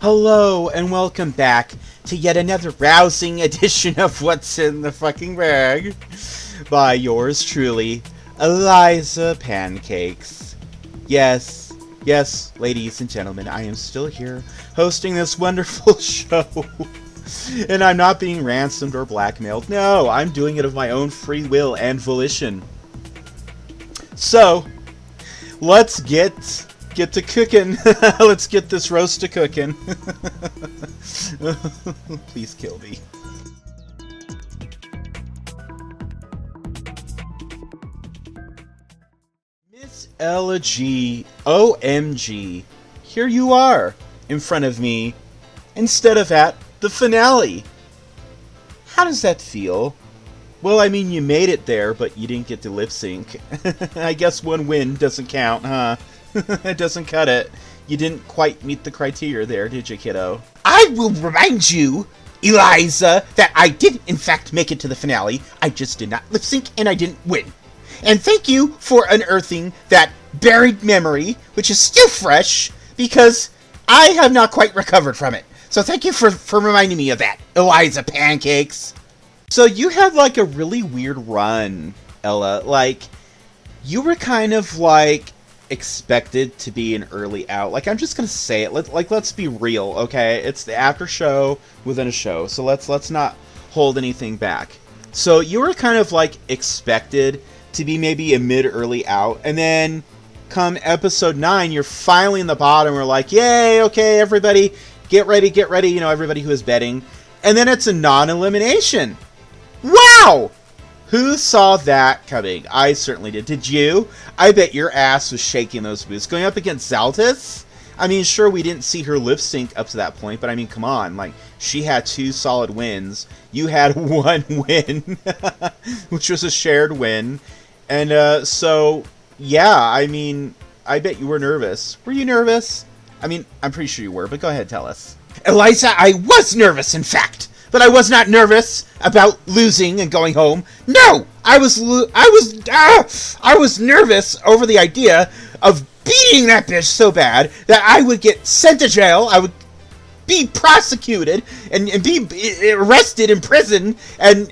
Hello and welcome back to yet another rousing edition of What's in the Fucking Bag by yours truly, Eliza Pancakes. Yes, ladies and gentlemen, I am still here hosting this wonderful show. And I'm not being ransomed or blackmailed. No, I'm doing it of my own free will and volition. So, let's get to cooking. Let's get this roast to cooking. Please kill me. Miss Ella G, OMG, here you are, in front of me, instead of at the finale. How does that feel? Well, I mean, you made it there, but you didn't get to lip sync. I guess one win doesn't count, huh? It doesn't cut it. You didn't quite meet the criteria there, did you, kiddo? I will remind you, Eliza, that I did in fact make it to the finale. I just did not lip sync and I didn't win. And thank you for unearthing that buried memory, which is still fresh, because I have not quite recovered from it. So thank you for reminding me of that, Eliza Pancakes. So you had like a really weird run, Ella. Like, you were kind of like expected to be an early out. Like, I'm just gonna say it. Let's be real, okay? It's the after show within a show, so let's not hold anything back. So you were kind of like expected to be maybe a mid-early out, and then come episode 9, you're finally in the bottom. We're like, yay, okay, everybody, get ready, you know, everybody who is betting. And then it's a non-elimination. Wow! Who saw that coming? I certainly did. Did you? I bet your ass was shaking those boots. Going up against Zaltis? I mean, sure, we didn't see her lip sync up to that point, but I mean, come on. Like, she had 2 solid wins. You had 1 win, which was a shared win. And, so, yeah, I mean, I bet you were nervous. Were you nervous? I mean, I'm pretty sure you were, but go ahead, tell us. Eliza, I was nervous, in fact. But I was not nervous about losing and going home. No, I was nervous over the idea of beating that bitch so bad that I would get sent to jail. I would be prosecuted and be arrested in prison, and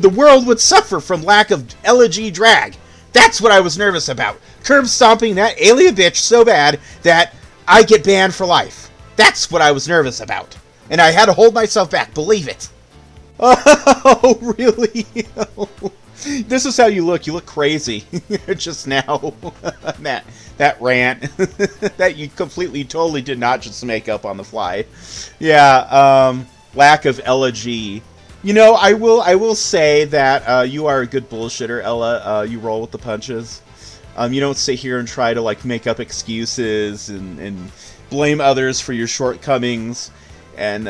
the world would suffer from lack of elegy drag. That's what I was nervous about. Curb stomping that alien bitch so bad that I get banned for life. That's what I was nervous about. And I had to hold myself back, believe it. Oh, really? This is how you look. You look crazy. Just now. that rant. That you completely, totally did not just make up on the fly. Yeah, lack of elegy. You know, I will say that you are a good bullshitter, Ella. You roll with the punches. You don't sit here and try to, like, make up excuses and blame others for your shortcomings. And,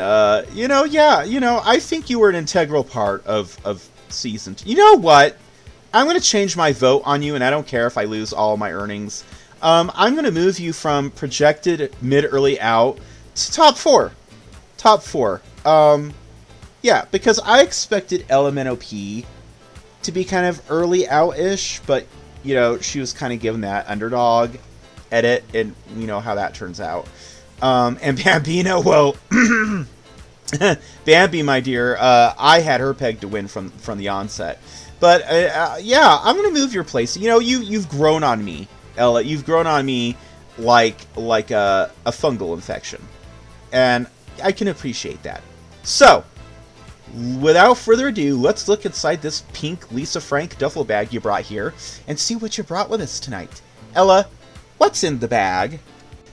you know, yeah, you know, I think you were an integral part of Season 2. You know what? I'm going to change my vote on you, and I don't care if I lose all my earnings. I'm going to move you from projected mid-early out to top 4. Top 4. Yeah, because I expected LMNOP to be kind of early out-ish, but, you know, she was kind of given that underdog edit, and you know how that turns out. And Bambino, well, Bambi, my dear, I had her pegged to win from the onset. But, yeah, I'm going to move your place. You know, you've grown on me, Ella. You've grown on me like a fungal infection. And I can appreciate that. So, without further ado, let's look inside this pink Lisa Frank duffel bag you brought here and see what you brought with us tonight. Ella, what's in the bag?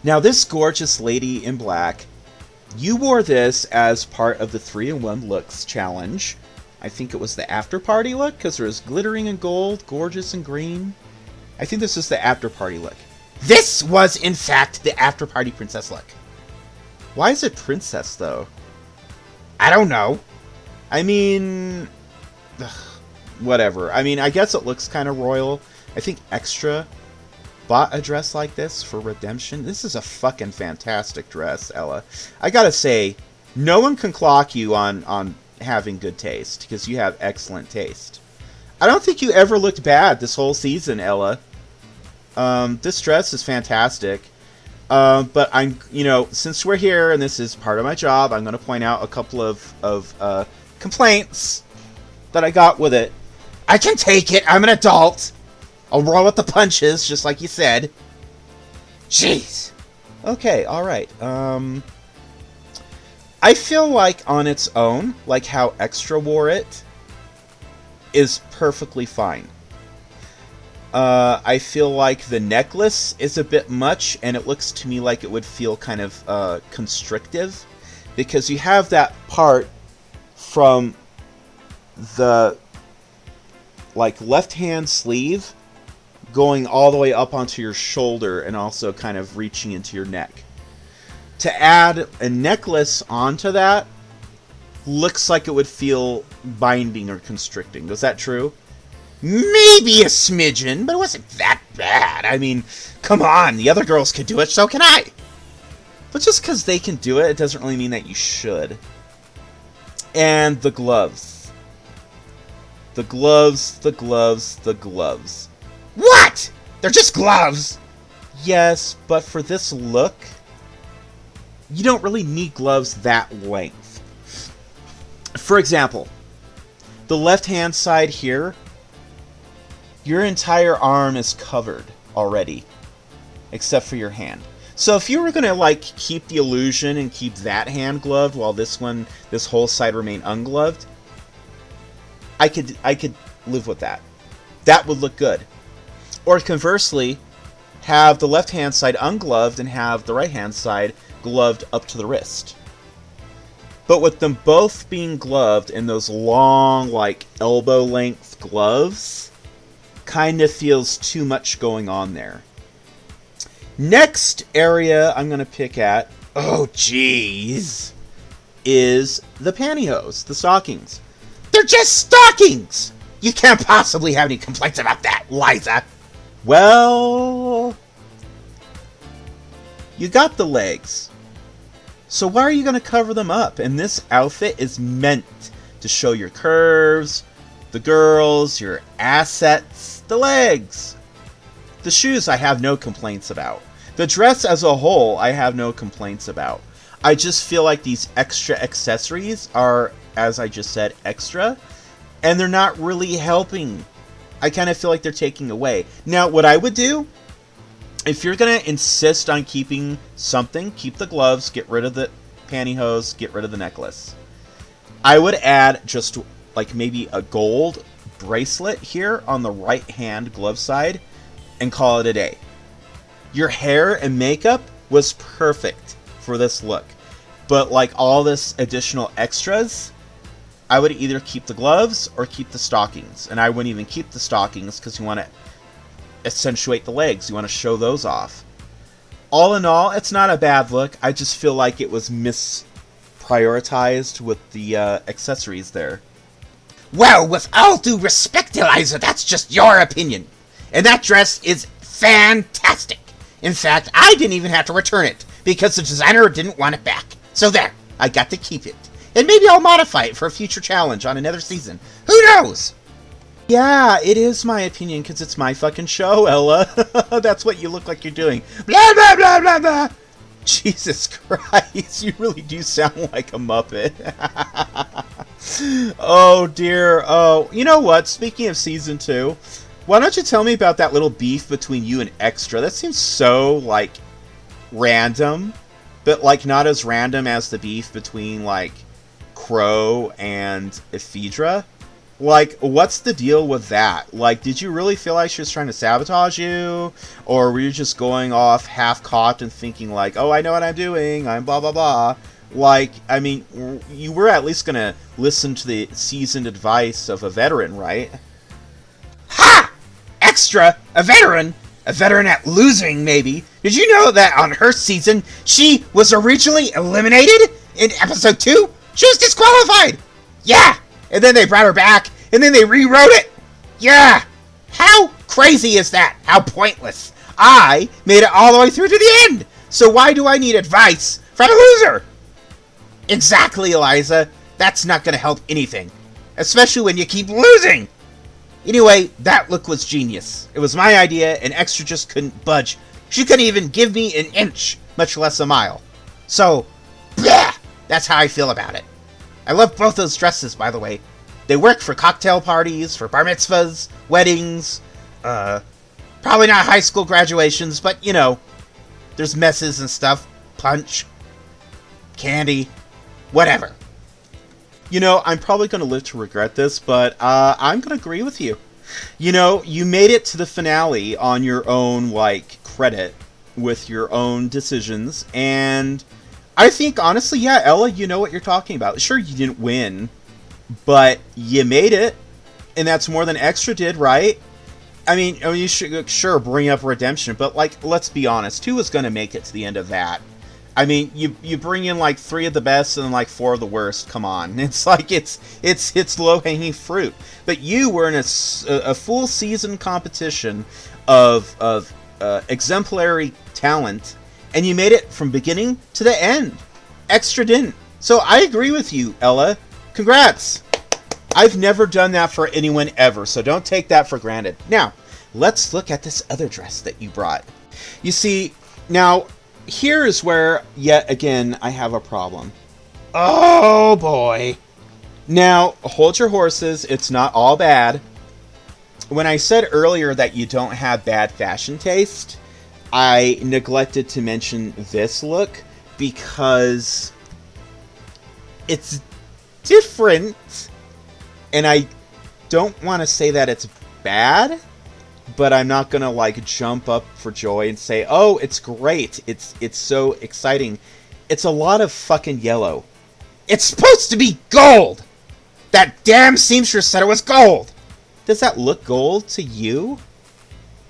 Now, this gorgeous lady in black, you wore this as part of the 3-in-1 looks challenge. I think it was the after party look, because there was glittering in gold, gorgeous and green. I think this is the after party look. This was, in fact, the after party princess look. Why is it princess, though? I don't know. I mean, whatever. I mean, I guess it looks kind of royal. I think Extra bought a dress like this for redemption. This is a fucking fantastic dress, Ella. I gotta say, no one can clock you on having good taste, because you have excellent taste. I don't think you ever looked bad this whole season, Ella. This dress is fantastic. But I'm, since we're here and this is part of my job, I'm going to point out a couple of complaints that I got with it. I can take it. I'm an adult. I'll roll with the punches, just like you said. Jeez. Okay, alright. I feel like on its own, like how Extra wore it, is perfectly fine. I feel like the necklace is a bit much, and it looks to me like it would feel kind of constrictive, because you have that part from the left-hand sleeve going all the way up onto your shoulder and also kind of reaching into your neck. To add a necklace onto that looks like it would feel binding or constricting. Was that true? Maybe a smidgen, but it wasn't that bad. I mean, come on, the other girls could do it, so can I. But just because they can do it, it doesn't really mean that you should. And the gloves. The gloves, the gloves, the gloves. What? They're just gloves! Yes, but for this look, you don't really need gloves that length. For example, the left-hand side here, your entire arm is covered already, except for your hand. So if you were going to keep the illusion and keep that hand gloved while this whole side remain ungloved, I could live with that. That would look good. Or conversely, have the left-hand side ungloved and have the right-hand side gloved up to the wrist. But with them both being gloved in those long, elbow-length gloves, kind of feels too much going on there. Next area I'm going to pick at, oh jeez, is the pantyhose, the stockings. They're just stockings! You can't possibly have any complaints about that, Liza. Well, you got the legs. So why are you going to cover them up? And this outfit is meant to show your curves, the girls, your assets, the legs. The shoes I have no complaints about. The dress as a whole I have no complaints about. I just feel like these extra accessories are, as I just said, extra, and they're not really helping. I kind of feel like they're taking away. Now, what I would do, if you're going to insist on keeping something, keep the gloves, get rid of the pantyhose, get rid of the necklace. I would add just maybe a gold bracelet here on the right hand glove side and call it a day. Your hair and makeup was perfect for this look. But all this additional extras, I would either keep the gloves or keep the stockings. And I wouldn't even keep the stockings because you want to accentuate the legs. You want to show those off. All in all, it's not a bad look. I just feel like it was misprioritized with the accessories there. Well, with all due respect, Eliza, that's just your opinion. And that dress is fantastic. In fact, I didn't even have to return it because the designer didn't want it back. So there, I got to keep it. And maybe I'll modify it for a future challenge on another season. Who knows? Yeah, it is my opinion because it's my fucking show, Ella. That's what you look like you're doing. Blah, blah, blah, blah, blah. Jesus Christ, you really do sound like a Muppet. Oh, dear. Oh, you know what? Speaking of Season 2, why don't you tell me about that little beef between you and Extra? That seems so, random, but, not as random as the beef between, Crow and Ephedra. What's the deal with that? Did you really feel like she was trying to sabotage you? Or were you just going off half-cocked and thinking oh, I know what I'm doing, I'm blah blah blah. I mean, you were at least gonna listen to the seasoned advice of a veteran, right? Ha! Extra! A veteran? A veteran at losing, maybe. Did you know that on her season, she was originally eliminated? In episode 2? She was disqualified! Yeah! And then they brought her back, and then they rewrote it! Yeah! How crazy is that? How pointless. I made it all the way through to the end! So why do I need advice from a loser? Exactly, Eliza. That's not gonna help anything. Especially when you keep losing! Anyway, that look was genius. It was my idea, and Extra just couldn't budge She couldn't even give me an inch, much less a mile. So, yeah, that's how I feel about it. I love both those dresses, by the way. They work for cocktail parties, for bar mitzvahs, weddings, probably not high school graduations, but, you know, there's messes and stuff. Punch, candy, whatever. You know, I'm probably going to live to regret this, but I'm going to agree with you. You know, you made it to the finale on your own, like, credit with your own decisions, and I think, honestly, yeah, Ella, you know what you're talking about. Sure, you didn't win, but you made it, and that's more than Extra did, right? I mean, you should, sure, bring up Redemption, but, like, let's be honest, who was going to make it to the end of that? I mean, you bring in, like, 3 of the best and, like, 4 of the worst. Come on. It's like, it's low-hanging fruit. But you were in a full season competition of exemplary talent, and you made it from beginning to the end. Extra didn't. So I agree with you, Ella. Congrats! I've never done that for anyone ever, so don't take that for granted. Now, let's look at this other dress that you brought. You see, now, here is where, yet again, I have a problem. Oh, boy. Now, hold your horses. It's not all bad. When I said earlier that you don't have bad fashion taste, I neglected to mention this look because it's different. And I don't want to say that it's bad, but I'm not gonna, like, jump up for joy and say, oh, it's great, it's so exciting. It's a lot of fucking yellow. It's supposed to be gold! That damn seamstress said it was gold! Does that look gold to you?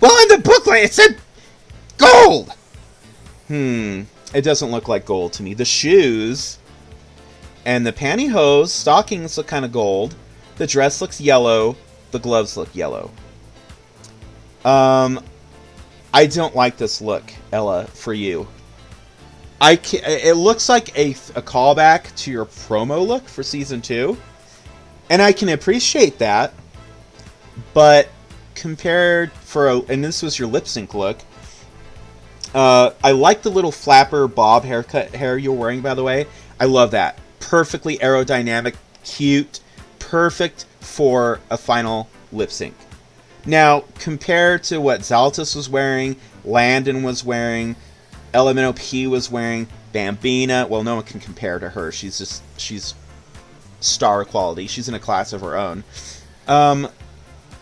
Well, in the booklet it said gold! It doesn't look like gold to me. The shoes and the pantyhose, stockings look kind of gold. The dress looks yellow. The gloves look yellow. I don't like this look, Ella, for you. It looks like a callback to your promo look for Season 2. And I can appreciate that. But compared and this was your lip sync look. I like the little flapper bob hair you're wearing, by the way. I love that. Perfectly aerodynamic, cute, perfect for a final lip sync. Now, compared to what Zaltis was wearing, Landon was wearing, LMNOP was wearing, Bambina, well, no one can compare to her. She's star quality. She's in a class of her own.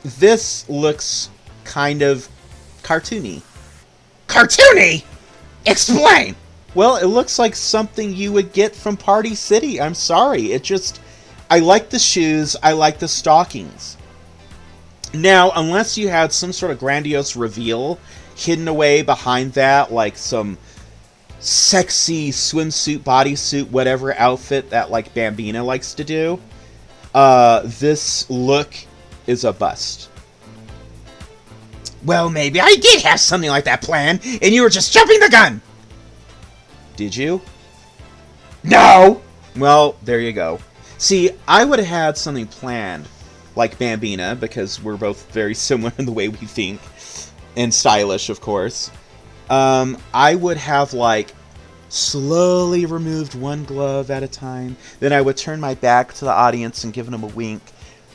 This looks kind of cartoony. Cartoony? Explain! Well, it looks like something you would get from Party City. I'm sorry. I like the shoes. I like the stockings. Now, unless you had some sort of grandiose reveal hidden away behind that, like some sexy swimsuit, bodysuit, whatever outfit that, like, Bambina likes to do, this look is a bust. Well, maybe I did have something like that planned, and you were just jumping the gun! Did you? No! Well, there you go. See, I would have had something planned, like Bambina, because we're both very similar in the way we think, and stylish, of course. I would have, like, slowly removed one glove at a time, then I would turn my back to the audience and give them a wink,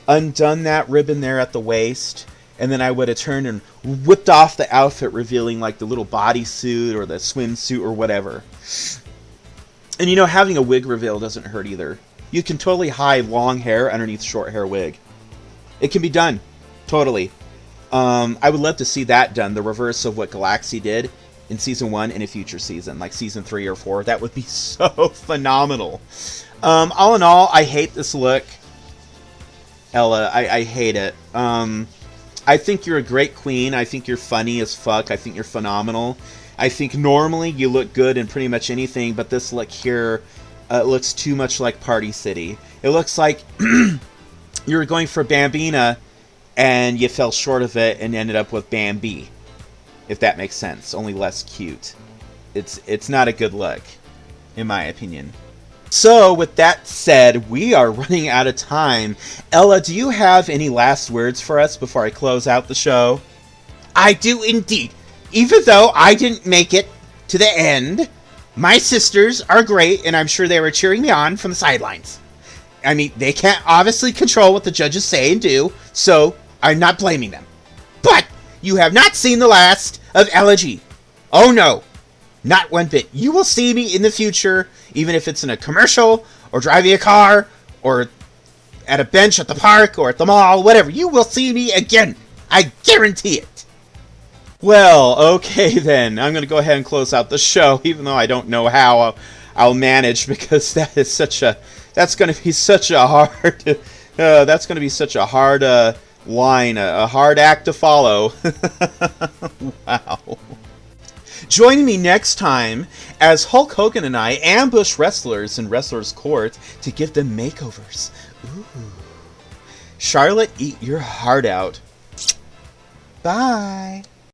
undone that ribbon there at the waist, and then I would have turned and whipped off the outfit, revealing, like, the little bodysuit or the swimsuit or whatever. And, you know, having a wig reveal doesn't hurt either. You can totally hide long hair underneath short hair wig. It can be done. Totally. I would love to see that done, the reverse of what Galaxy did in Season 1 in a future season, like Season 3 or 4. That would be so phenomenal. All in all, I hate this look. Ella, I hate it. I think you're a great queen. I think you're funny as fuck. I think you're phenomenal. I think normally you look good in pretty much anything, but this look here looks too much like Party City. It looks like you were going for Bambina, and you fell short of it and ended up with Bambi, if that makes sense. Only less cute. It's not a good look, in my opinion. So, with that said, we are running out of time. Ella, do you have any last words for us before I close out the show? I do indeed. Even though I didn't make it to the end, my sisters are great, and I'm sure they were cheering me on from the sidelines. I mean, they can't obviously control what the judges say and do, so I'm not blaming them. But you have not seen the last of Elegy. Oh no, not one bit. You will see me in the future, even if it's in a commercial, or driving a car, or at a bench at the park, or at the mall, whatever. You will see me again. I guarantee it. Well, okay then. I'm going to go ahead and close out the show, even though I don't know how I'll manage, because that's going to be such a hard, line, a hard act to follow. Wow. Join me next time as Hulk Hogan and I ambush wrestlers in Wrestler's Court to give them makeovers. Ooh. Charlotte, eat your heart out. Bye.